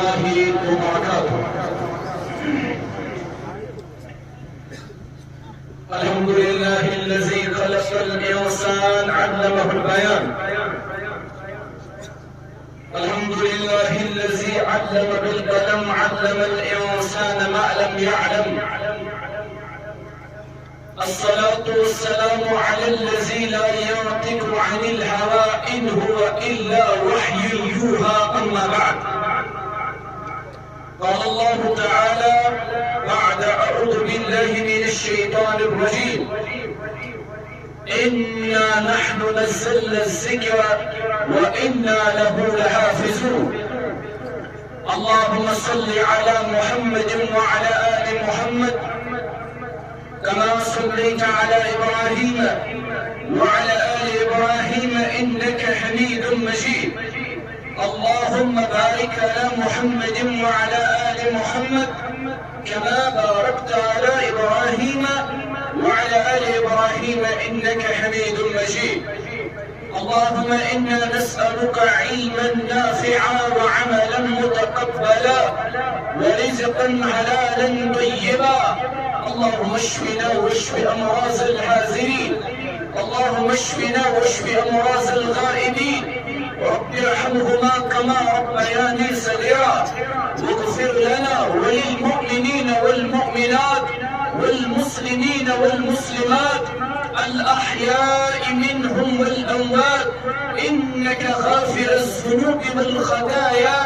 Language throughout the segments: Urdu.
الله وبركاته. الحمد لله الذي خلق الإنسان علمه البيان. الحمد لله الذي علم بالقلم علم الإنسان ما لم يعلم. الصلاة والسلام على الذي لا ينطق عن الهوى إن هو إلا وحي يوحى. أما بعد، قال الله تعالى بعد أعوذ بالله من الشيطان الرجيم: إنا نحن نزلنا الذكر وإنا له لحافظون. اللهم صل على محمد وعلى آل محمد كما صليت على إبراهيم وعلى آل إبراهيم إنك حميد مجيد. اللهم بارك على محمد وعلى آل محمد كما باركت على إبراهيم وعلى آل إبراهيم إنك حميد مجيد. اللهم إنا نسألك علما نافعا وعملا متقبلا ورزقا حلالا طيبا. اللهم اشفنا واشف أمراض الحاذرين. اللهم اشفنا واشف أمراض الغائبين. رب ارحمهما كما ربياني صغيرا. واغفر لنا وللمؤمنين والمؤمنات والمسلمين والمسلمات الأحياء منهم والأموات إنك غافر الذنوب والخطايا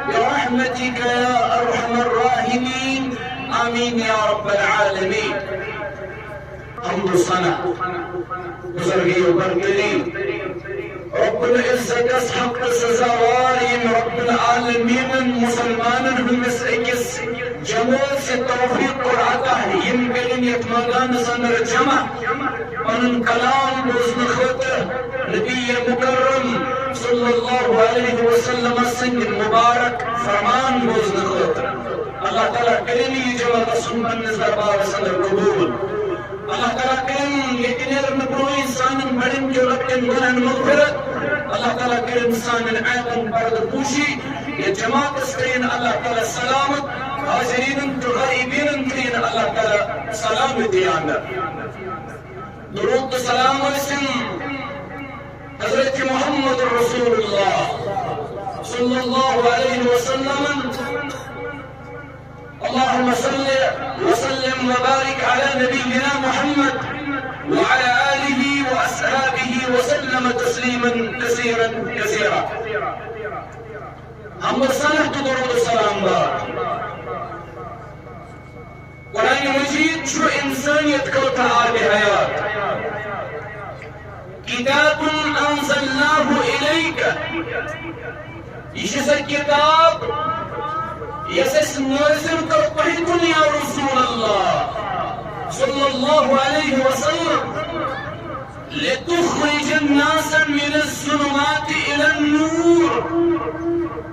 برحمتك يا أرحم الراحمين. آمين يا رب العالمين. حمد صنع بزرگی و برتری رب العزت از حق سزاواریم. رب العالمین مسلمان همس اکس جمال سے توفیق اور عطا یم کرن یتمادان سندر جمع انن کلام بوزن خطر نبی مکرم صلی اللہ علیہ وسلم سنگ مبارک فرمان بوزن خطر اللہ تعالیٰ کرن یہ جمع رسول من دربار سندر قبول. اللہ تعالیٰ کرن یقینر نبرو انسان بڑن جو لکن گنن مغفرت. اللہ تعالیٰ کرن انسان عیبن برد پوشی. یہ جماعت اسکرین اللہ تعالیٰ سلامت حاضرین تو غائبین کرین اللہ تعالیٰ سلامتی آندر. درود سلام علیکم حضرت محمد رسول اللہ صلی اللہ علیہ وسلم. اللهم صل وسلم وبارك على نبينا محمد وعلى آله وأصحابه وسلم تسليما كثيرا كثيرا. هم صلحت درود السلام بار قرآن مجيد شو إنسانية كوتها بحياة. كتاب أنزلناه إليك يشس الكتاب يسس نازل كربحكم يا رسول الله صلى الله عليه وسلم لتخرج الناس من الظلمات إلى النور.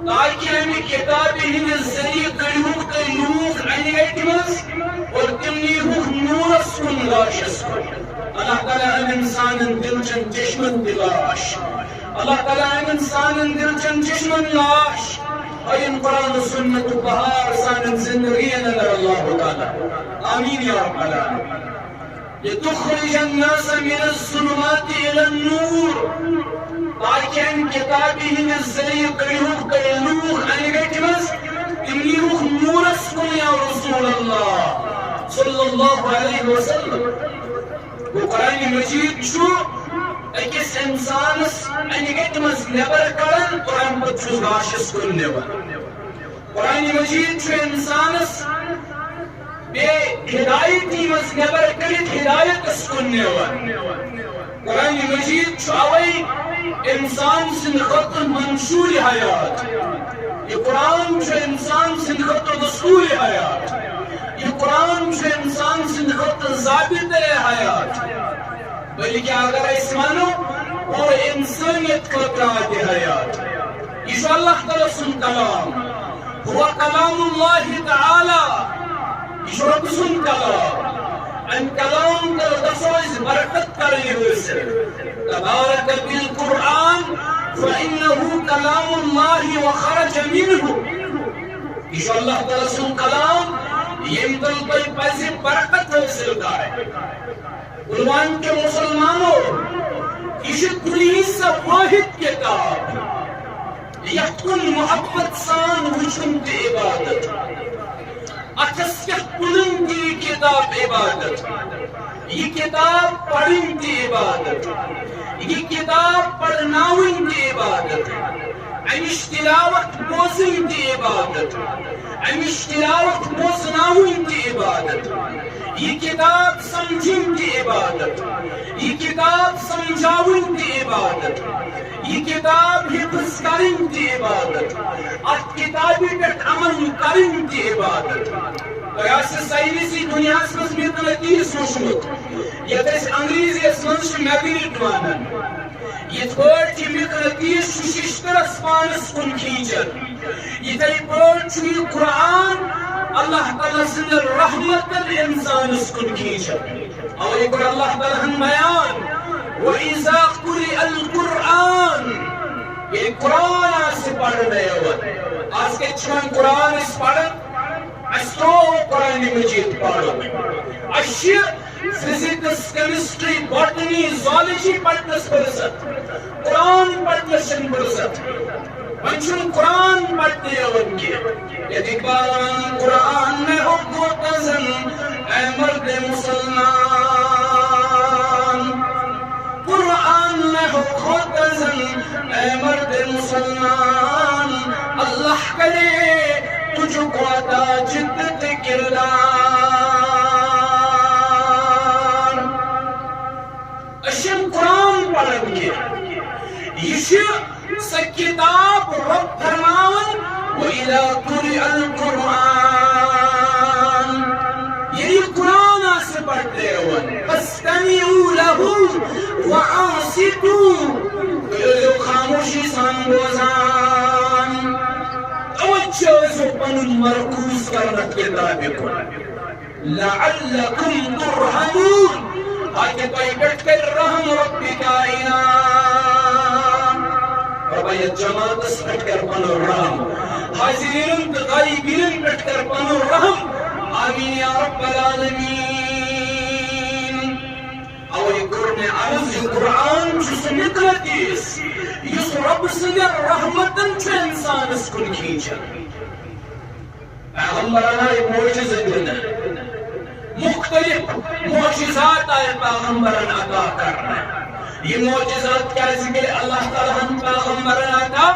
تاکہ ہمیں کتابی ہمیں ذریعہ کریوک تیلوک عینی ایتمز اور تمنی روح نورس کن لاشس کن. اللہ تعالیٰ ام انسان دل چن چشمن دلاش. اللہ تعالیٰ ام انسان دل چن چشمن لاش. این قرآن و سنت و بہار سان زندگی نظر اللہ تعالیٰ. آمین یا رب العالمین. لتخرج الناس من الظلمات إلى النور. تاکہ ہم کتابی ہمیں ذریعہ کریوک تیلوک عینی ایتمز تمنی روح نورس کن یا رسول اللہ صلی اللہ علیہ وسلم. وہ قرآن مجید شو اکس انسانس عینی ایتمز نبر کرن قرآن پتشوز غاشس کن نبر. قرآن مجید شو انسانس بے ہدایتی مز نبر کرت ہدایت اس کن نبر. قرآن مجید شو آوئی انسان سن خط منشور حیات. یہ قرآن جو انسان سن خط دستور حیات. یہ قرآن جو انسان سن خط ضابط حیات. بلکہ اگر اس مانو وہ انسانیت کا قرآن حیات. یہ اللہ تعالیٰ سن کلام هو کلام اللہ تعالی. یہ رب سن کلام ان کلام در دسوز برکت کرنی ہوئی سے. تبارک بالقرآن فإنه كلام الله وخرج منه یہ اللہ تعالیٰ سن کلام یم تل تھی پزِ برکت حاصل کریں عنوان کے مسلمانوں یہ دنیا سے واحد کتاب یت کن محبت سان وچھن تہ عبادت اتھس پٮ۪ٹھ تُلٕنۍ تہِ یہ کتاب عبادت یہ کتاب پڑھن تہ عبادت یہ کتاب پڑھناوٕنۍ تہ عبادت امچ تلاوت بوزن تہ عبادت امچ تلاوت بوزناوٕنۍ تہ عبادت یہ کتاب سمجھن تہ عبادت یہ کتاب سمجھاوٕنۍ تہ عبادت یہ کتاب حفظ کرن تہ عبادت ات کتابہ پٮ۪ٹھ عمل کرن تہ عبادت تۄہہِ سائنسی دنیا مز مقناطیس وچھمُت یتھ أسۍ انگریزیس مز میگنیٹ ونان یتھ پٲٹھۍ یہِ مقناطیس چھُ ششترس پانس کُن کھیٖنچان یِتھے پٲٹھۍ چھُ یہِ قرآن اللہ تعالیٰ سٕنٛدِ رحمتن انسانس کُن کھیٖنچان اوے کوٚر اللہ تعالیٰ ہن بیان وَإِذَا قُرِئَ الْقُرْآنُ یہ قرآن آسہِ پرنہٕ یِوان آز کتہِ چھِ وۄنۍ قرآن أسۍ پران اَسہِ ترٛوو قرآنِ مجیٖد پرُن اَسہِ چھِ فزکس کیمسٹری باٹنی زالجی پڑھنس فرصت قرآن پڑھنس چھنہٕ فرصت وۄنۍ چھُنہٕ قرآن پڑھنہٕ یِوان کینٛہہ ییٚتہِ اقبالن قرآن میں حقوق زن اے مرد مسلمان قرآن میں حقوق زن اے مرد مسلمان اللہ کرے تجھ کو عطا جدت کردار اشن قرآن پڑھن کے یہ سا کتاب رب فرمان وَإِذَا قُرِئَ الْقُرْآنُ یہ قرآن آسے پڑھتے ہوئے فَاسْتَمِعُوا لَهُ وَأَنصِتُوا جو خاموشی سان بوزان توجہ سے پنن مرکوز کرنا کتابی کو لَعَلَّكُمْ تُرْحَمُونَ آکے تو بیٹھ کر رحم ربی کائنات ربایت جماعت اس بیٹھ کر پنو رحم حاضرین غائبین بیٹھ کر پنو رحم آمین یا رب العالمین اوے قرآن عرض قرآن جس نکلتیس یس رب سندر رحمتن چھ انسان اس کن کھینچا پیغمبرانہ معجزہ دن مختلف معجزات آئے پیغمبران عطا کرنا یہ معجزات کیا ذکر اللہ تعالیٰ ہم پیغمبران عطا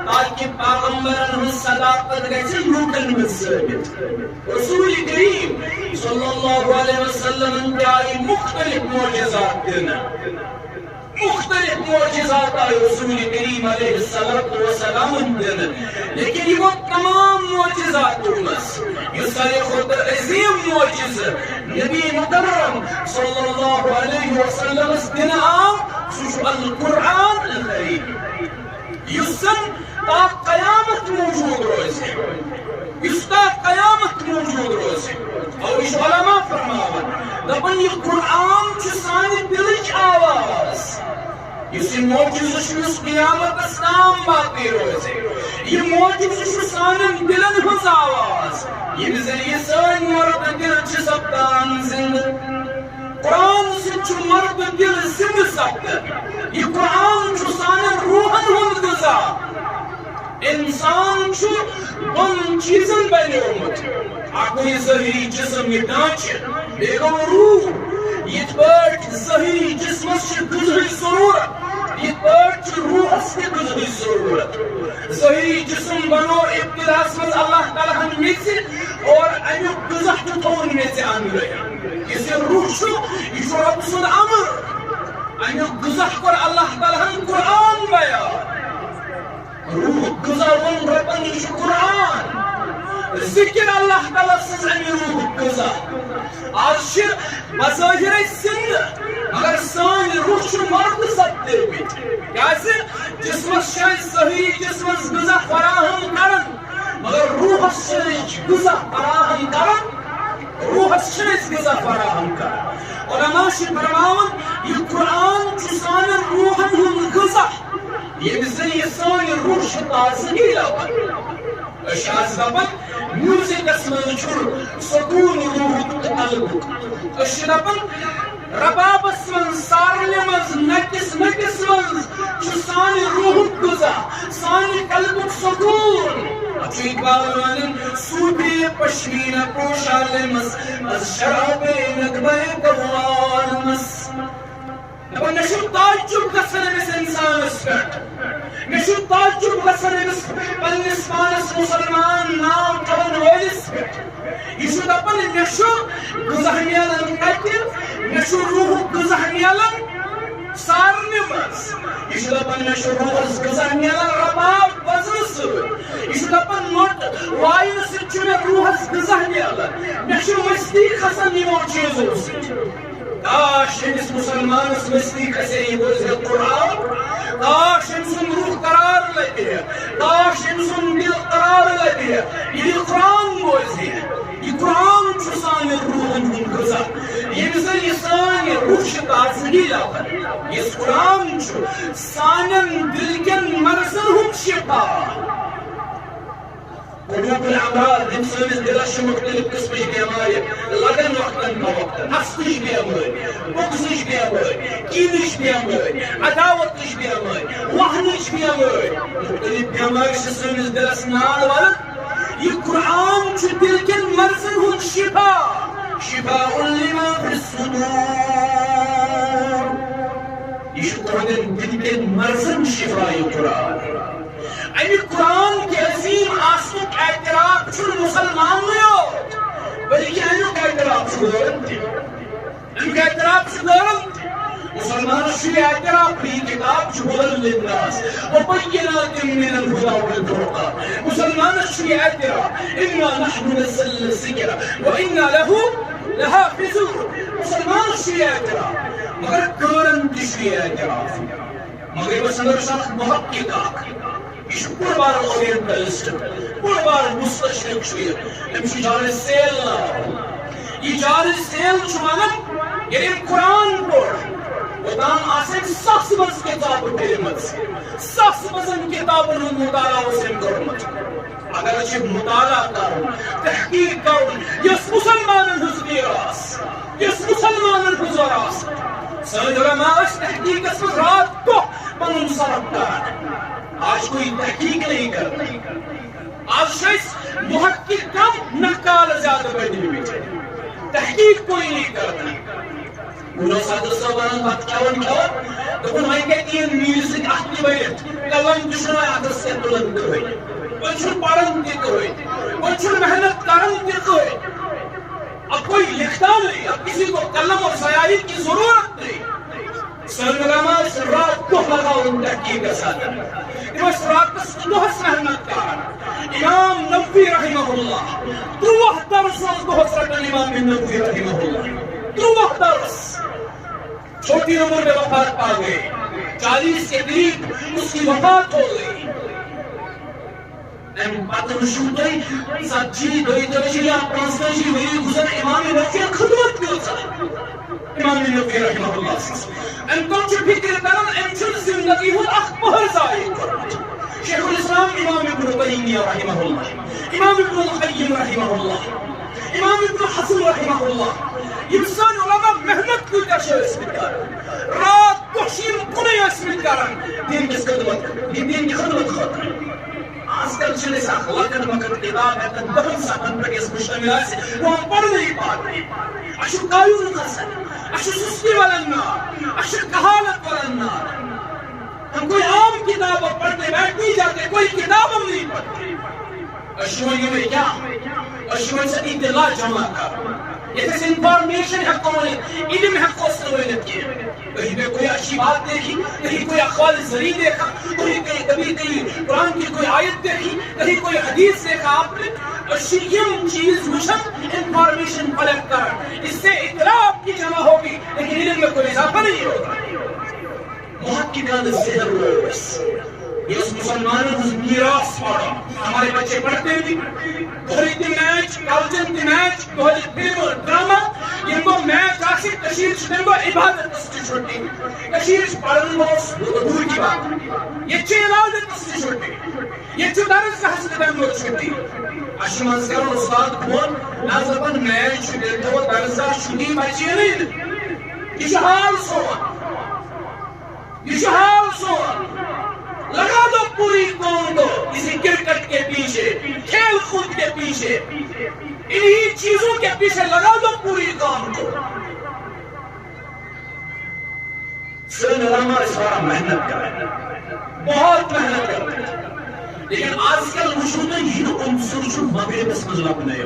تاکہ پیغمبران ہم صداقت گئے لوکن میں ثابت رسول کریم صلی اللہ علیہ وسلم انتہائی مختلف معجزات دینا مختلف معجزات آئے رسول کریم علیہ السلام دینا لیکن یہ وہ تمام معجزات امس یہ سارے خود عظیم معجزہ نبی مکرم صلی اللہ علیہ وسلم دینا آم سوچ القرآن الکریم یہ سن تا قیامت موجود روزے اس تا قیامت موجود روزے اور اس علماء فرماون دپن یہ قرآن چسانی دلچ آواز یہ معجزہ اس قیامت اسلام باقی روزے یہ معجزہ سانن دلن ہز آواز یہ ذریعے سان مرد دل چھ سپدان زندہ قرآن سے چھ مرد دل زندہ سپدان یہ قرآن چھ سانن روحن ہند غذا انسان چھ دون چیزن بنیومت اکوئی ظاہری جسم یہ ڈانچہ بیگم روح یہ پٲٹھۍ ظاہری جسمس چھ غذائی ضرورت یہ پٲٹھۍ روحس تہِ غذائی ضرورت ظاہری جسم بنو ابتداس مز اللہ تعالیٰ ہن میژِ اور امیُک غذا تہِ تھوٚوُن میژِ اندرٕے یُس یہ روح چھُ یہ چھُ رۄب سُنٛد امر امیُک غذا کوٚر اللہ تعالیٰ ہن قرآن بیان روح غذا وون ربن یہ چھُ قرآن ذکر اللہ تعالیٰ سٕنٛز امہِ روح غذا آز چھِ بظٲہِر أسۍ زِنٛدٕ مگر سٲنۍ روح چھُ مرد سپدیمٕتۍ کیازِ جسمس چھِ أسۍ ظٲہری جسمس غذا فراہم کران مگر روحس چھِ أسۍ غذا فراہم کران روحس چھِ أسۍ غذا فراہم کران علماء چھِ فرماوان یہ قرآن چھُ سانٮ۪ن روحن ہُنٛد غذا ییٚمہِ ذٔریعہٕ سٲنۍ روح چھِ تازگی لبان اشاز دپن میوزک اسمن چھُ سکون روحُک تہٕ قلبُک أسۍ چھِ دپان ربابس من سارنہِ منٛز نٔکِس نٔکِس منٛز چھُ سانہِ روحُک غذا سانہِ قلبُک سکوٗن چھُ اقبال ونان صوبے پشمیٖنہ پوشالے مز شرابے نغمے قوار مز دپان مےٚ چھُ تعجب گژھان أمِس اِنسانس پٮ۪ٹھ مےٚ چھُ تعجب گژھان أمِس پننِس پانس مُسلمان ناو چون وٲلِس پٮ۪ٹھ یہِ چھُ دپان مےٚ چھُ غذا میلان کتہِ مےٚ چھُ روحُک غذا میلان سارنہِ منٛز یہِ چھُ دپان مےٚ چھُ روحس غذا میلان رباب وزنہٕ سۭتۍ یہِ چھُ دپان نوٚٹ واینہٕ سۭتۍ چھُ مےٚ روحس غذا میلان مےٚ چھُ مستی کھسان یِمو چیٖزو سۭتۍ کاش أمِس مُسلمانس مستی کھسے یہِ بوزِ قرآن کاش أمۍ سُنٛد روح قرار لبہِ کاش أمۍ سُنٛد دل قرار لبہِ ییٚلہِ قرآن بوزِ یہ قرآن چھُ سانہِ روحن ہُنٛد غذا ییٚمہِ زن یہِ سانہِ روح چھِ تازگی لبان یُس قرآن چھُ سانٮ۪ن دل کٮ۪ن مرضن ہُنٛد شفا قلوب الامراض یِم سٲنِس دلس چھِ مختلف قٕسمٕچ بٮ۪مارِ لگن وقتن فوقتن نفسٕچ بٮ۪مٲرۍ بغضٕچ بٮ۪مٲرۍ کیٖنٕچ بٮ۪مٲرۍ عداوتٕچ بٮ۪مٲرۍ وہنٕچ بٮ۪مٲرۍ مختلف بٮ۪مارِ چھِ سٲنِس دلس نال والان یہ قرآن چھُ دل کٮ۪ن مرضن ہُنٛد شفا شفاء لما فی الصدور یہ چھُ تُہنٛدٮ۪ن دل کٮ۪ن مرضن شفا یہ قرآن امہِ قرآن کے عظیم آسنُک اعتراف چھُنہٕ مُسلمانٕے یوت بلکہ امیُک اعتراف چھُ غٲرن تہِ امیُک اعتراف چھُ غٲرن تہِ مسلمانس چھُ یہِ اعتراف یہِ کتاب چھُ ہُدًى للناس وبينات من الهدى والفرقان مسلمانس چھُ یہِ اعتراف انا نحن نزلنا الذکر وانا له لحافظون مسلمانس چھُ یہِ اعتراف مگر غٲرن تہِ چھُ یہِ اعتراف مگر بس اندر چھُ اکھ محقق اکھ یہ چھُ بوٚڑ بارٕ اورینٹلسٹ بوٚڑ بارٕ مستشرق چھُ یہِ أمِس چھُ جارج سیل ناو یہِ جارج سیل چھُ ونان ییٚلہِ أمۍ قرآن پوٚر اوٚتام آسہِ أمۍ ساسہٕ منٛز کِتابہٕ پٔرمٕژ ساسہٕ منٛزن کِتابن ہُنٛد مُطالعہ اوس أمۍ کوٚرمُت اگر أسۍ یہِ مُطالعہ کرُن تحقیٖق کرُن یۄس مُسلمانن ہٕنٛز میٖراث یۄس مُسلمانن ہٕنٛز وراثت سٲنۍ علما ٲسۍ تحقیٖقس منٛز رات دۄہ پنُن صرف کران آج کوئی تحقیق نہیں کرتا آج شخص محقق کم نقال زیادہ بڑھنے تحقیق کوئی نہیں کرتا انہوں صدر صاحبان بات کھاون دکھن وائن کہتی ہیں میوزک احتی بیت کلم دشنائی آدھر سے بلند ہوئی وہ چھن پڑھن دی ہوئی وہ چھن محنت کرن دی ہوئی اب کوئی لکھتا نہیں اب کسی کو قلم اور سیاہی کی ضرورت نہیں سن علماء رات دۄہ لگاون تحقیقس اندر یِم ٲسۍ راتس دۄہس محنت کران امام نووی رحمہ اللہ 30 درس اوس دۄہس رٹان امام نووی رحمہ اللہ 30 درس چھوٹی عمر میں وفات پا گئے 40 کے قریب اس کی وفات ہو گئی پتہ وٕچھِو تُہۍ 40 32 یا 35 ؤری گُزر امام نووی خدمت کۭژاہ امام نووی رحمہ اللہ أمۍ پتہٕ چھُ فکر کران أمۍ چھُنہٕ زندگی ہُنٛد اکھ پٔہر ضایع کوٚرمُت شیخ الاسلام امام ابن تیمیہ رحمہ اللہ امام ابن القیم رحمہ اللہ امام ابن حزم رحمہ اللہ یِم سٲنۍ علما محنت کۭتیاہ چھِ ٲسمٕتۍ کران رات دۄہ چھِ یِم کُنُے ٲسمٕتۍ کران دین کِس خدمت خٲطرٕ آج کل چھِنہٕ أسۍ اکھ لۄکٕٹ مۄکٕٹ کِتاب ہٮ۪کان 10 صفحن پٮ۪ٹھ یۄس مُشتمل آسہِ بہٕ وَنہٕ پرنٕے پانے اَسہِ چھُ قایُن کھسان اَسہِ چھُ سُستی ولان نار اَسہِ چھُ کہالت ولان نار ہم کوئی عام کتاب پڑھتے بیٹھ نہیں جاتے کوئی کتاب ہم نہیں پڑھتے أسۍ چھِ وۄنۍ یِمے کیٛاہ أسۍ چھِ وۄنۍ سۄ اطلاع جمع کران یتھ أسۍ انفارمیشن ہٮ۪کو ؤنِتھ علم ہٮ۪کوس نہٕ ؤنِتھ کینٛہہ کہیں پہ کوئی اچھی بات دیکھی کہیں کوئی اقوال زری دیکھا کبھی قرآن کی کوئی آیت دیکھی کہیں کوئی حدیث دیکھا آپ نے یم چیز وچھن انفارمیشن کلیکٹ کرن اس سے اطلاع آپ کی جمع ہوگی لیکن علم میں کوئی اضافہ نہیں ہوگا محققان ذہن روز یہ اس مسلمانوں کو میراث پڑھا ہمارے بچے پڑھتے بھی دہلی کی میچ کالچن کی میچ دہلی فلم ڈرامہ یم گو میچ آسی کشیر تم گو عبادت کی چھٹی کشیر پڑھن بوس دور کی بات یہ چھ عبادت کی چھٹی یہ چھ درس کا حسن گو چھٹی اش من کر استاد فون نظربن میچ تو درس چھٹی بچی نہیں یہ حال سون لگا دو پوری قوم کو اسی کرکٹ کے پیچھے کھیل کود کے پیچھے انہی چیزوں کے پیچھے لگا دو پوری قوم کو سن علماء اس بارہ محنت کریں بہت محنت کریں لیکن آج کل مشہور یہ عنصر جو مغرب اس میں لبنے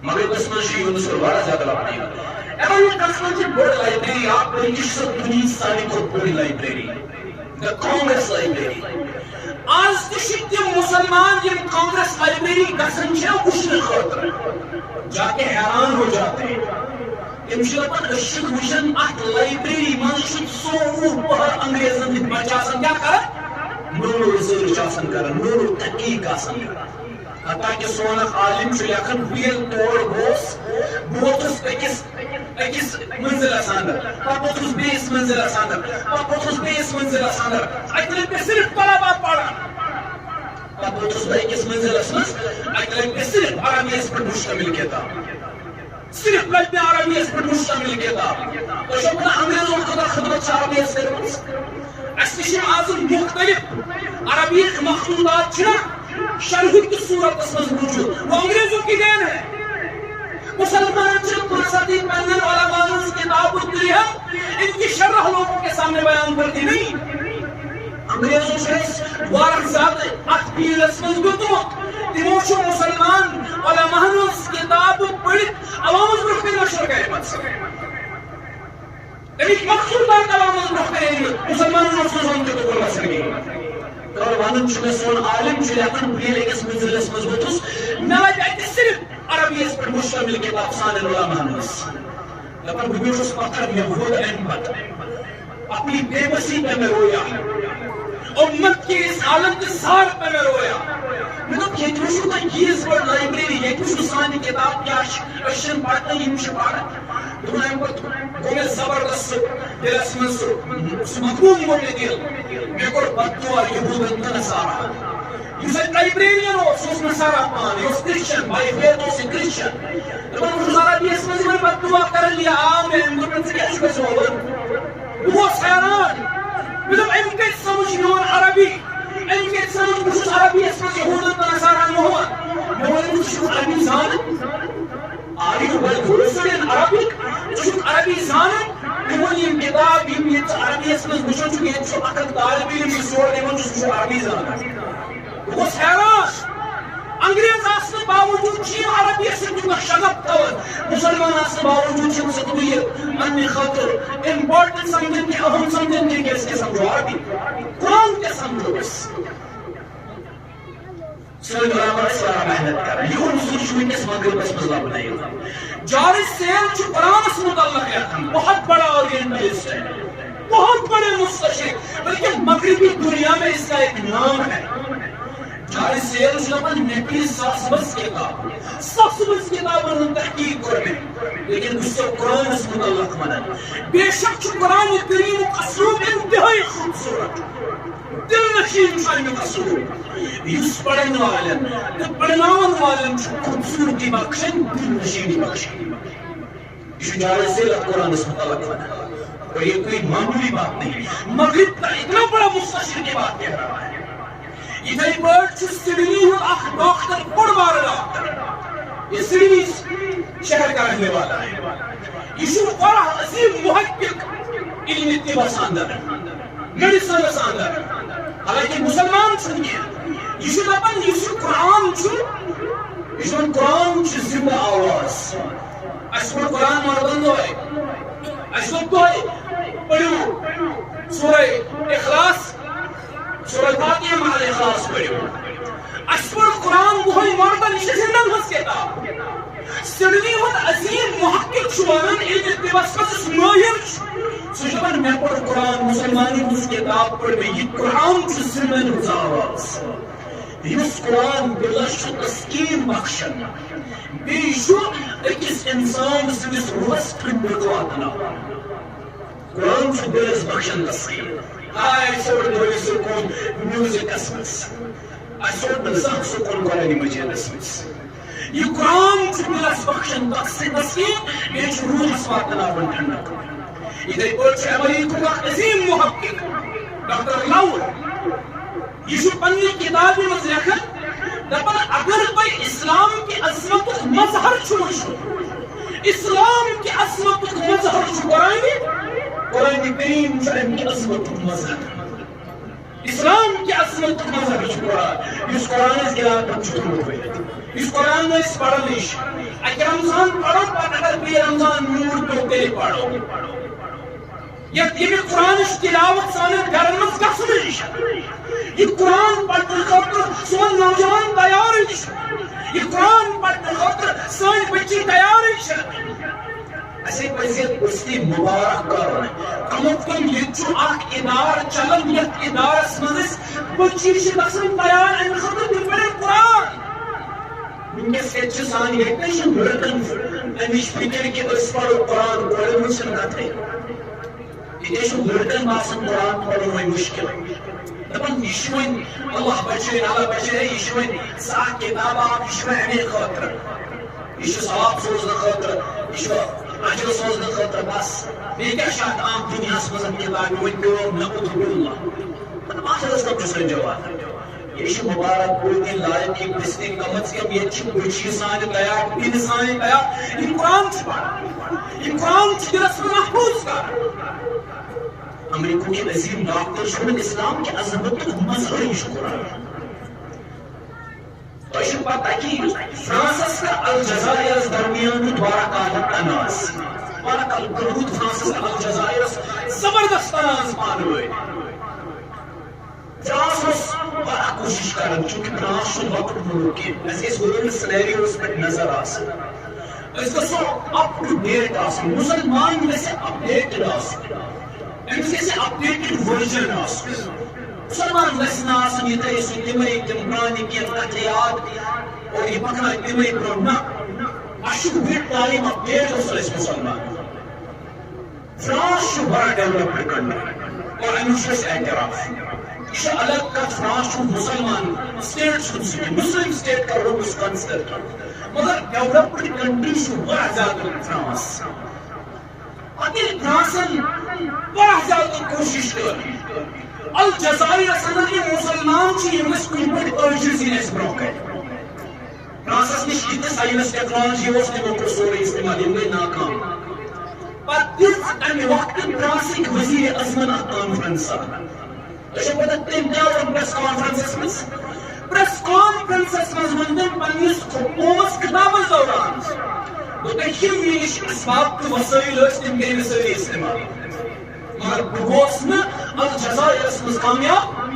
مغرب اس میں یہ عنصر بڑا زیادہ لبنے اگر یہ قسم کی بڑی لائبریری آپ کو انگلش سے دنیا ساری کو بڑی لائبریری the Congress Library آج تشک تم مسلمان یم کانگریس لائبریری گسن چھے وشن خاطر جا کے حیران ہو جاتے ہیں تم شلپن اشک وشن اٹ لائبریری منشن سو پہر انگریزن ہت بچا سن کیا کرن نور ریسرچ آسن کرن نور تحقیق آسن کرن حتیٰ کہ سونک عالم چھو لیکن ویل توڑ گوس بوتس اکس منزل اساندر پاپوتس بیس منزل اساندر پاپوتس بیس منزل اساندر اکلن پہ صرف طلبات پڑھا پاپوتس بیس منزل اساندر اکلن پہ صرف عربیس پر مشتمل کتاب صرف لجن عربیس پر مشتمل کتاب تو شکنا انگریزوں خدا خدمت عربیس کرمس استشم آزم مختلف عربیت مخلوطات چھنا شرح کی صورت اس میں موجود وہ انگریزوں کی دین ہے مسلمان چند فرصتی پہنن والا مانوس کتاب اتری ہے ان کی شرح لوگوں کے سامنے بیان کرتی نہیں انگریزوں سے وارد زیادہ اکبیر اس میں گتمت تیموشو مسلمان والا مانوس کتاب پڑھت عوام اس پر نشر کرے مت سکے ایک مقصود بات عوام اس پر کرے مسلمان اس میں کے تو بلا سکے اور وانن چھنے سون عالم چھنے اپن بلیل ایکس منزل اس مضبوطس نواج ایک صرف عربی اس پر مشتمل کتاب سان العلماء نس لپن بگیوشس پتر یہود احمد اپنی بے بسی پہ میں رویا امت کی اس عالم کے سار پہ میں رویا میں تو یہ توشو کا یہ پر لائبریری یہ توشو سانی کتاب کیا اشن پڑھتا یہ مجھے پڑھا دنیا پر گونے زبردست دل اسمن سو مقبول موٹے دل میں کو بدعا یہود انت نصارا یہ سے لائبریرین ہو سوس نصارا پان یہ کرسچن بائی فیتھ ہو سے کرسچن لبن مجھے سارا بھی اسمن سے میں بدعا کر لیا آمین گرمن سے کیا شکر سے ہوگا وہ سیران مطلب ان کے سمجھ نون عربی ان کے سمجھ مجھے عربی اسمن سے یہود انت نصارا محمد محمد مجھے عربی زان Are you well versed in Arabic? Çocuk Arabi zanın, limon kitaab yemiyet Arabi esmez bu çocuk yet şu akıl talibiyle bir soru limon çocuk Arabi zanın. Bu seyran. Angrez aslı bavucud çiğ Arabi esmez bu şagap tavır. Musalman aslı bavucud çiğ sıkılıyı. Anne khatır. Important samdın ki aham samdın ki keske samdın Arabi. Kur'an ke samdın bas. سوئی برابر سارا محنت کر رہے ہیں یہ انصر شوئی کس مغرب اس مطلب نہیں ہوتا جارج سیل جو قرآن اس متعلق ہے بہت بڑا اورینٹلسٹ ہے بہت بڑے مستشرق بلکہ مغربی دنیا میں اس کا ایک نام ہے جارج سیل جو اپن نیپی ساسبس کتاب انہوں تحقیق کرنے لیکن اس سے قرآن اس متعلق مدد بے شک جو قرآن کریم اسلوب انتہائی خوبصورت دل نشین شاہی مقصود یس پڑھن والن تو پڑھناون والن خوبصورتی بخشن دل نشینی بخشن یہ جارج سیل قرآن اس متعلق مدد اور یہ کوئی معمولی بات نہیں مغرب کا اتنا بڑا مستشرق کی بات کہہ رہا ہے یہ تھے برڈ چھو سڈنی ہوں اخ ڈاکٹر بڑ بار ڈاکٹر یہ سڈنی شہر کا رہنے والا ہے یہ شو بڑا عظیم محقق علم اتباع ساندر میڈیسن ساندر حالانکہ مسلمان چھنگے یہ شو دپن یہ شو قرآن چھو یہ شو قرآن چھو زندہ آواز اشکر قرآن مردن ہوئے اشکر کوئی پڑھو سورہ اخلاص سورہ فاتحہ مع الاخلاص پڑھو اشکر قرآن کوئی مردن یہ زندہ ہس کتاب سرنی ود عظیم محقق شوانن علم اتباع سپس ماہر سجبن میں پڑھ قرآن مسلمانی اس کتاب پڑھ میں یہ قرآن چھو زندہ آواز یس قرآن دلس تسکین بخشن بیش اکس انسان سندس روحس ٹھنڈک واتناوان قرآن چھ دلس بخشن تسکین آئی سوڑ دوی سکون میوزک اسمس آئی سوڑ زخ سکون قرآن مجید اسمس یہ قرآن چھ دلس بخشن تسکین بیش روحس واتناوان ٹھنڈک ادھر پوچھ امریکہ کا عظیم محقق ڈاکٹر لاول یہ پنی کتاب میں لکھن دپان اگر کوئی اسلام کی عظمت مظہر چھو اسلام کی عظمت مظہر چھو قرآن کریم چھ کی عظمت مظہر اسلام کی عظمت مظہر چھو قرآن اس قرآن اس گلاب چھو ہوئے اس قرآن میں اس پڑھا لیش اگر رمضان پڑھو پر اگر بھی رمضان نور تو تیرے پڑھو یہ قرآن تلاوت سانن گھرن مز گژھن یہ قرآن پڑھنے خاطر سون نوجوان تیار یہ قرآن پڑھنے خاطر سان بچی تیار اسے پزیت استی مبارک کرن کم از کم یہ اخ ادار چلن یت ادارس مز بچی گژھن تیار امہ خاطر تم پڑھن قرآن ونکس یہ سان یہ لڑکن امچ فکر کہ اس پڑھو قرآن پڑھن چھن کتھے یہ لڑکن باسان قرآن پڑھن مشکل دپان یہ اللہ بچے اللہ بچے یہ ساکھ کتاب آپ یہ امے خاطر یہ ثواب سوزن خاطر یہ اجر سوزن خاطر بس بیٚیہِ شاید عام دنیا مز کتاب ون پیو نعوذ باللہ آخرس تک سن جواب یہ مبارک پوری لائق کی پستی کم از کم یہ بچی سان تیار دین سان تیار یہ قرآن یہ قرآن دلس محفوظ کر امریکہ کے عظیم ڈاکٹر شمن اسلام کی عظمت مظہر قرآن تو پتہ کہ فرانسس کا الجزائر درمیان بارہ کال تناز بارہ کال کرود فرانسس کا الجزائر زبردست تناز پانوے فرانس بڑا کوشش کرن چونکہ فرانس وقت ملک اس ورلڈ سینیریوز پر نظر آسن اس کو سو اپ ٹو ڈیٹ آسن مسلمان میں سے اپڈیٹڈ آسن امس اپڈیٹڈ ورژن مسلمان گھن آسن یہ تھے تمے تم پرانی کی کتھ یاد اور یہ پکنا تمے برو نا اشک بیٹ تعلیم اپڈیٹ اس مسلمان فرانس بڑا ڈیولپڈ کنٹری اور امس اعتراف یہ الگ کت فرانس مسلمان سٹیٹ مسلم سٹیٹ کا روم کنسیڈر مگر ڈیولپڈ کنٹری بڑا زیادہ فرانس اگر فرانسن بڑا زیادہ کوشش کر الجزائر سنن یہ مسلمان یمس کن پہ عاجزی نس برو کر فرانسس نش یہ سائنس ٹیکنالوجی اس تمو کو سورے استعمال گئی ناکام پتہ امہ وقت فرانسک وزیر اعظم کانفرنس پتہ تم کیا پریس کانفرنسس مز ون پنس قومس خطابس دوران یم نش اسباب تو وسائل تم گئی ساری استعمال مگر بہ گوس نا الجزائر مز کامیاب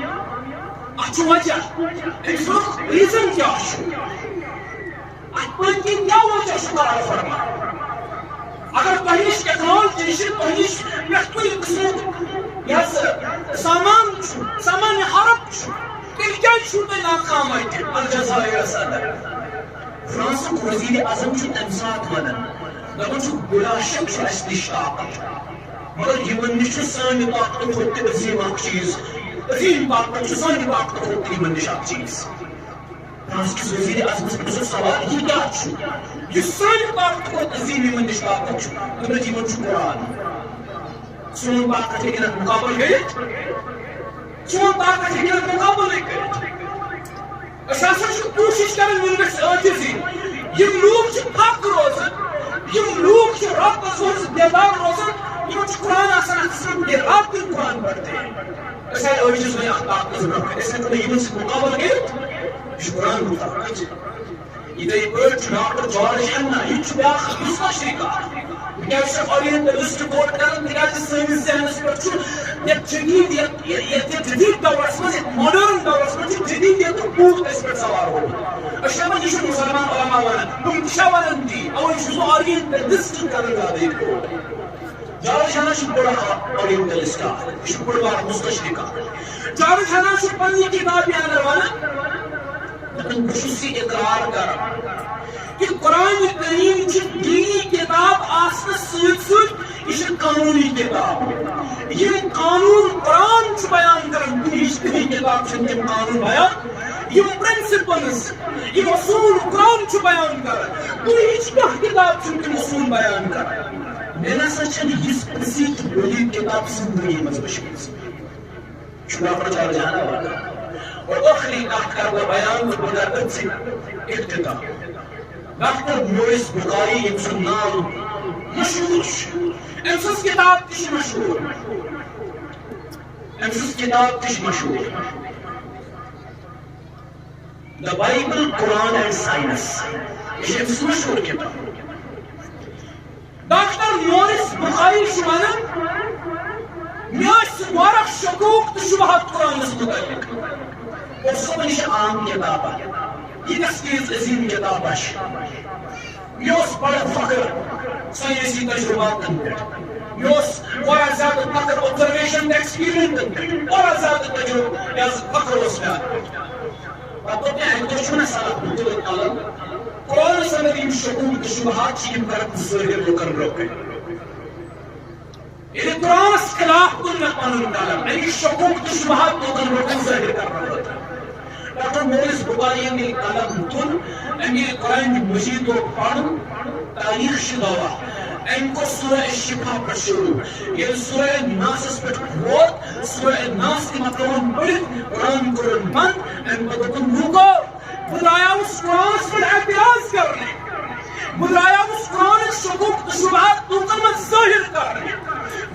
ات وجہ امس ریزن کیا ات پن کن کیا وجہ قرار فرما اگر تہ نش ٹیکنالوجی تہ نش پرٛٮ۪تھ کُنہِ قٕسمُک یہ سامان حرب تیٚلہِ کیٛازِ چھُو تُہۍ ناکام اتہِ الجزائرس اندر فرانسُک وزیر اعظم چھُ تمہِ ساتہٕ ونان دپان چھُ بلا شک چھُ اسہِ نِش طاقت مگر یمن نش چھُ سانہِ طاقتہٕ کھۄتہٕ تہِ عظیٖم اکھ چیٖز عظیٖم طاقت چھُ سانہِ طاقتہٕ کھۄتہٕ تہِ یمن نش اکھ چیٖز فرانس کس وزیر اعظمس پرژھُن سوال یہ کیا چھُ یُس سانہِ طاقتہٕ کھۄتہٕ عظیٖم یمن نش طاقت چھُ دپان یمن چھُ قرآن سون طاقت ہیٚکہِ نہٕ مقابل کٔرِتھ سون طاقت ہیٚکہِ نہٕ مقابلٕے کٔرِتھ أسۍ ہسا چھِ کوٗشش کران ونکس عاجزی یم لوٗکھ چھِ پھکھ روزان یم لوٗکھ چھِ راتس منٛز بیدار روزان یمن چھُ قرآن آسان اَتھس منٛز رات دِن قرآن پڑھتے أسۍ آیہِ عٲجِز وۄنۍ اکھ طاقتس برونٛہہ کَنہِ أسۍ ہیٚکو نہٕ یمن سۭتۍ مقابل کٔرِتھ یہ چھُ قرآن ہُنٛد طاقت یِتھَے پٲٹھۍ چھُ ڈاکٹر جارج ہیٚنا یہِ تہِ چھُ بیٛاکھ مستشرق اکھ کیٛازِ چھِ اورینٹلسٹ کوٹ کران تِکیٛازِ سٲنِس ذہنس پٮ۪ٹھ چھُ یتھ جدید دورس منٛز یتھ ماڈٲرن دورس منٛز چھُ جدیدیتُک بھوٗت أسۍ پٮ۪ٹھ سوار گوٚمُت أسۍ چھِ دپان یہِ چھُ مُسلمان علما ونان تِم تہِ چھا ونان تی اوے چھُس بہٕ اورینٹلسٹ کران زیادٕ ییٚتہِ کوٹ جارج ہیٚنا چھُ بوٚڑ اکھ اورینٹلسٹ اکھ یہِ چھُ بوٚڑ بارٕ مستشرق اکھ جارج ہیٚنا چھُ پننہِ کتابہِ اندر ونان لیکن خصوصی اقرار کر کہ قرآن کریم دینی کتاب آسن سۭتۍ یہ قانونی کتاب یہ قانون قرآن بیان کرن دینی کتاب تم قانون بیان یہ پرنسپلز یہ اصول قرآن بیان کرن دینی کتاب تم اصول بیان کرن میں نسا چھنہ اس پرسیت بڑی کتاب زندگی مز وچھمژ چھُنا پرچار جانا والا اور آخری کتھ کرنا بیان بغیر سے اختتام ڈاکٹر موئس بخاری یم سن نام مشہور ام سن کتاب تش مشہور ام سن کتاب تش مشہور The Bible, Quran and Science یہ ام سن مشہور کتاب ڈاکٹر موئس بخاری شمانن میں وارق شکوک تو شبہات قرآن متعلق اور سب نش عام کتاب یہ تسکیز عظیم کتاب یہ بڑا فخر سائنسی تجربات پہ زیادہ فخر آبزرویشن ایکسپیرینس پہ زیادہ تجربہ فخر قرآن سند یم شکوک تو شبہات کرن ظاہر لکن روکن یعنی قرآن خلاف کن میں پنن قلم یعنی شکوک تو شبہات لکن روکن ظاہر کرنا ڈاکٹر موئس بخاری نے قلم تل امی قرآن مجید و پڑھ تاریخ شدوا ام کو سورہ شفا پر شروع یہ سورہ ناس پر ووت سورہ ناس کی مطلب پڑھ قرآن قرآن بند ام کو دکن روکو بلایا اس قرآن پر اعتراض کرنے بلایا اس قرآن شکوک شبہات لکن میں ظاہر کرنے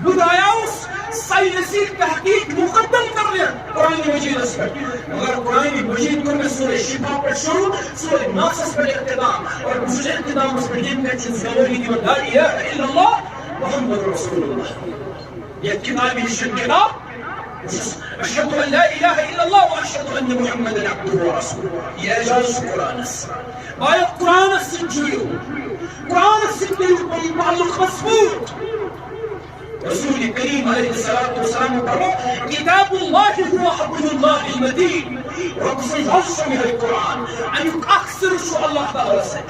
بلایا اس سائنسی تحقیق مقدم کر لیا قرآن مجید اس پر مگر قرآن مجید کو میں سورہ شفا پر شروع سورہ ناس پر اقتدام اور دوسرے اقتدام اس پر جن کا چیز ضروری کی مدار یا الا اللہ محمد رسول اللہ یہ کتابی شن کتاب اشهد ان لا اله الا الله واشهد ان محمدا عبده ورسوله یہ اعجاز قرآن آیت قرآن سنجیو قرآن سنجیو تعلق مضبوط رسول کریم علیہ الصلوۃ والسلام فرمایا کتاب اللہ هو حبل اللہ المتین رقص العرش من القرآن ان اکثر شو اللہ تعالی سے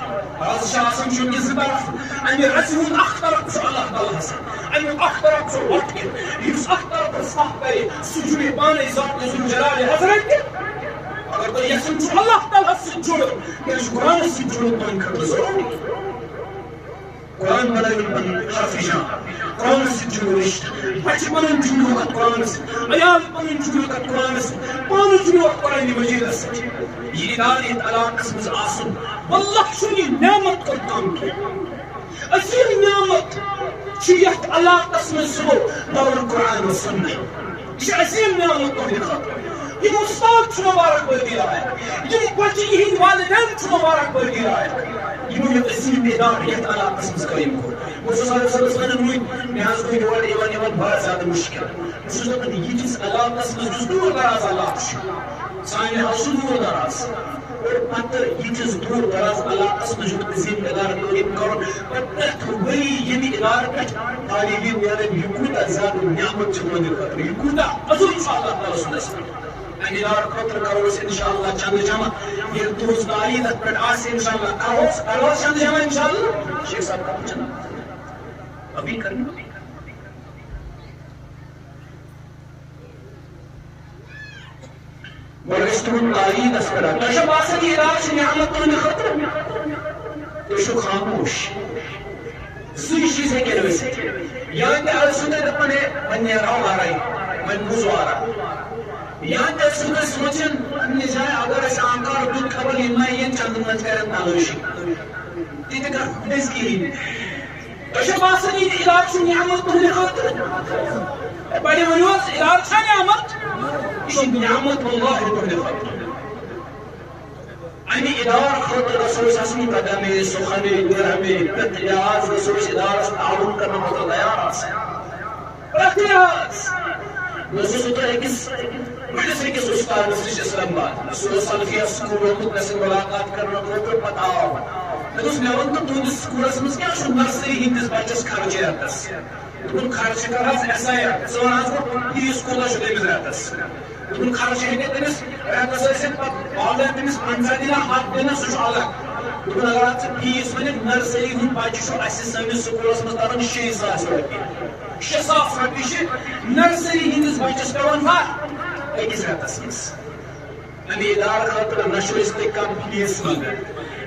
راز شاسم شو نزبر ان رسول اختر شو اللہ تعالی سے ان اختر شو وقت یس اختر صاحب سجود بان ذات ذل جلال حضرت اگر کوئی یسن شو اللہ تعالی سے جوڑ کہ قرآن سے جوڑ بن کر ضروری قرآن بنائی بن حرف جان قرآن سے جنوشت بچ بنن جنوکت قرآن سے عیال بنن جنوکت قرآن سے پان جنوکت قرآن مجید سے یہ ادارت علاقس مز آسن واللہ شنی نعمت کر کام کی عظیم نعمت چیت علاقس مز سبو دور قرآن و سنہ یہ عظیم نعمت کو دکھاتا یہ استاد چھو مبارک بردی رہا ہے یہ بچی ہی والدین چھو مبارک بردی رہا ہے یہ عظیم ادارت علاقس مز قائم کو صلی اللہ علیہ وسلم میں آج کوئی دوڑ ایوان بہت زیادہ مشکل ہے یہ چیز اللہ تسمز دور دراز اللہ سائن حسن دور دراز اور پتر یہ چیز دور دراز اللہ تسمز عظیم ادارت قائم کرو پتر وہی یہ ادارت تعلیمی میارے یکوتا زیادہ نعمت چلنے خطر یکوتا عظیم اللہ تعالی صلی اللہ علیہ وسلم ادارت خطر کرو اس انشاءاللہ چند جمع یہ دوست داری دت پر آسے انشاءاللہ کرو چند جمع انشاءاللہ شیخ صاحب کا چند ابھی کرنا ورشتون تاریخ اسکرا تشب آسدی ادارش نعمت میں خطر تشو خاموش سوی چیزیں کے لئے سے یہاں تے السنت اپنے بنی راؤ آ رہی من موزو آ رہا یہاں تے السنت سمجھن اپنی جائے اگر اس آنکار دودھ خبر ہمائین چند منت کرن نالوشی تیتے کر خودیز کی ہی تشب آسدی ادارش نعمت میں خطر بڑی منوز ادارش نعمت اسی نعمت اللہ تحلی خطر انی ادار خطر رسول ساسمی قدمی سخنی درہمی اتحاز رسول ادارش تعاون کرنا مطلب دیار آسے اتحاز رسول سطر ایکس محدث ایکس استاد مسلش اسلام بات رسول صلفیہ سکول وقت نسل ملاقات کرنا مطلب پتاو لیکن میں وقت تو اس سکول اسمس کیا شو نرسری ہندس بچس خرچے رہتس ان خرچ کرس ایسا ہے سوان آج کو یہ سکولہ شدے میں رہتس تم خرچ ہیکے تمس رتس ٲسِتھ پتہٕ آنلاین تمس 50 دِنا 7 دِنا سُہ چھُ الگ تمن اگر اتھ فیس ؤنِتھ نرسری ہُنٛد بچہِ چھُ اسہِ سٲنِس سکوٗلس منٛز تران 6,000 رۄپیہِ 6,000 رۄپیہِ چھِ نرسری ہٕنٛدِس بچس پیوان وتھ أکِس رٮ۪تس منٛز امی ادارٕ خٲطرٕ نہ چھُ أسۍ تۄہہِ کانٛہہ فیس منٛگان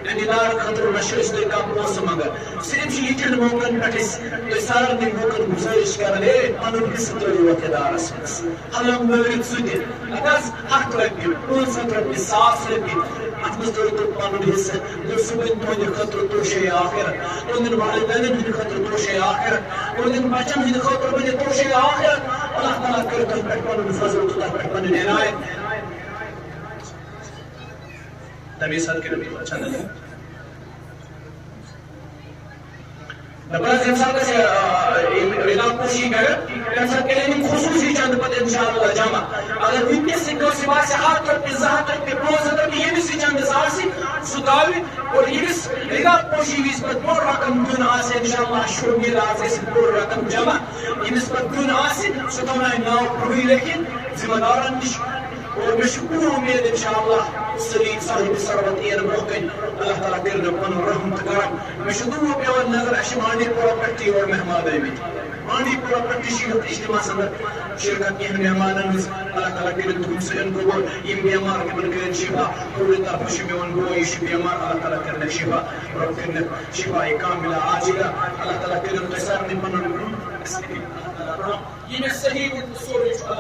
امی ادارٕ خٲطرٕ نہ چھُ أسۍ تۄہہِ کانٛہہ پونٛسہٕ منٛگان صرف چھِ یِتھٮ۪ن موقعن پٮ۪ٹھ أسۍ تۄہہِ سارنٕے لوٗکن گُزٲرِش کران ہے پنُن حصہٕ ترٲیِو اتھ ادارس منٛز حلم نٲرِتھ سُہ تہِ اگر حظ 100 رۄپیہِ 500 رۄپیہِ 1,000 رۄپیہِ اتھ منٛز ترٲیِو تُہۍ پنُن حصہٕ گوٚو صُبحن تُہنٛدِ خٲطرٕ توشے آخرت تُہنٛدٮ۪ن والدینن ہٕنٛدِ خٲطرٕ توشے آخرت تُہنٛدٮ۪ن بچن ہٕنٛدِ خٲطرٕ بنہِ توشے آخرت اللہ تعالیٰ کٔرِ تۄہہِ پٮ۪ٹھ پنُن فضل تہٕ تۄہہِ پٮ۪ٹھ پنٕنۍ عنایت تمی صدقہٕ چھنہٕ دپان ییٚمہِ ساتہٕ رِدا پوشی کرِ تمہِ ساتہٕ کٔرِنۍ یِم خصوٗصی چند پتہٕ انشاءاللہ جمع اگر وٕنکیٚس کٲنٛسہِ باسہِ 100 رۄپیہِ 200 رۄپیہِ 500 رۄپیہِ ییٚمِس یہِ چندس آسہِ سُہ تاوِ اور ییٚمِس رِدا پوشی وِزِ پتہٕ بوٚڑ رقم دیُن آسہِ انشاءاللہ شُر میٖر آز گژھِ بوٚڑ رقم جمع ییٚمِس پتہٕ دیُن آسہِ سُہ تھاونایہِ ناو برٛونٛہٕے لیکھِتھ ذمہٕ دارن نِش اور مےٚ چھُ پوٗرٕ اُمید انشاءاللہ سلیٖم صاحب ثروت یِن برٛونٛہہ کَنہِ اللہ تعالیٰ کٔرِ نہٕ پنُن رحم تہٕ کرم مےٚ چھُ دوٗر پیوان نظر اَسہِ چھِ بانڈی پورہ پٮ۪ٹھ تہِ یور مہمان آمٕتۍ بانڈی پورہ پٮ۪ٹھ تہِ چھِ یتھ اجتماعس انٛدر شرکت کینٛہہ مہمانن ہٕنٛز اللہ تعالیٰ کٔرِنۍ تُہُنٛد سُہ قبوٗل یِم بٮ۪مار تِمن کٔرِنۍ شفا کووِڈ طرفہٕ چھُ میون بوے یہِ چھُ بٮ۪مار اللہ تعالیٰ کٔرِنکھ شفا رۄب کٔرِنکھ شفا کاملہ عاجلہ اللہ تعالیٰ کٔرِنۍ تۄہہِ سارنٕے پنُن یہ میں صحیح سورُے چھُ